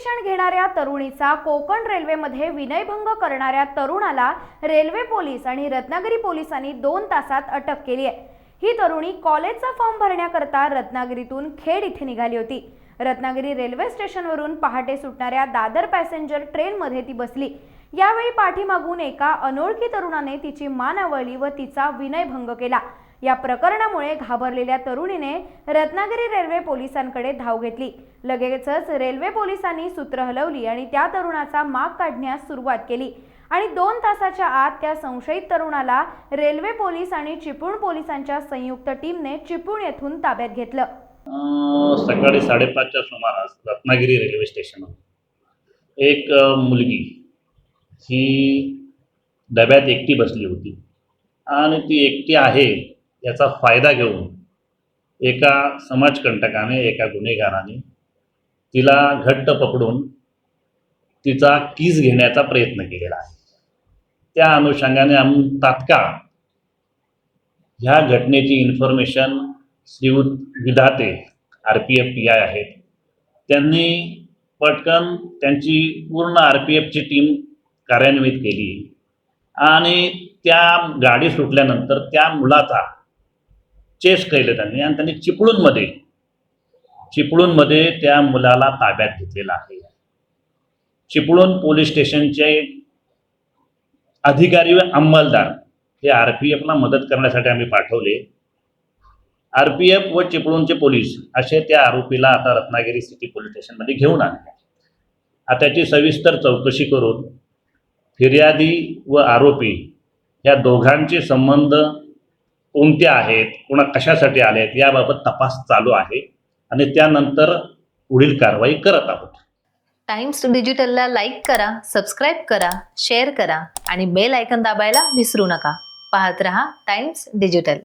शिक्षण घेणाऱ्या तरुणीचा कोकण रेल्वेमध्ये विनयभंग करणाऱ्या तरुणाला रेल्वे पोलीस आणि रत्नागिरी पोलिसांनी 2 तासात अटक केली आहे। ही तरुणी कॉलेजचा फॉर्म भरण्याकरता रत्नागिरीतून खेड इथे निघाली होती। रत्नागिरी रेल्वे स्टेशनवरून पहाटे सुटणाऱ्या दादर पॅसेंजर ट्रेनमध्ये ती बसली। यावेळी पाठीमागून एका अनोळखी तरुणाने तिची मान आवळली व तिचा विनयभंग केला। या प्रकरणामुळे घाबरलेल्या तरुणीने रत्नागिरी रेल्वे पोलिसांकडे धाव घेतली। लगेचच रेल्वे पोलिसांनी सूत्र हलवली आणि त्या तरुणाचा माग काढण्यास सुरुवात केली आणि 2 तासाच्या आत त्या संशयित तरुणाला रेल्वे पोलीस आणि चिपळूण पोलिसांच्या संयुक्त टीमने चिपळूण येथून ताब्यात घेतलं। सकाळी 5:30च्या सुमारास रत्नागिरी रेल्वे स्टेशनवर एक मुलगी ही डब्यात एकटी बसली होती आणि ती एकटी आहे याचा फायदा घेऊन एका समाजकंटकाने, एका गुन्हेगाराने तिला घट्ट पकडून तिचा कीस घेण्याचा प्रयत्न केलेला आहे। त्या अनुषंगाने आम्ही तात्काळ ह्या घटनेची इन्फॉर्मेशन श्रीयुत विधाते RPF PI आहेत, त्यांनी पटकन त्यांची पूर्ण RPFची टीम कार्यान्वित केली आणि त्या गाडी सुटल्यानंतर त्या मुलाचा चेस केलं त्यांनी आणि त्यांनी चिपळूणमध्ये त्या मुलाला ताब्यात घेतलेला आहे। चिपळूण पोलीस स्टेशनचे अधिकारी व अंमलदार हे RPFला मदत करण्यासाठी आम्ही पाठवले। RPF व चिपळूणचे पोलीस असे त्या आरोपीला आता रत्नागिरी सिटी पोलीस स्टेशनमध्ये घेऊन आले। आता त्याची सविस्तर चौकशी करून फिर्यादी व आरोपी या दोघांचे संबंध कोणते आहेत, कोणा कशासाठी आले आहेत याबाबत तपास चालू आहे आणि त्यानंतर पुढील कारवाई करत आहोत। टाइम्स डिजिटलला लाईक करा, सबस्क्राईब करा, शेअर करा आणि बेल आयकॉन दाबायला विसरू नका। पाहत रहा टाइम्स डिजिटल।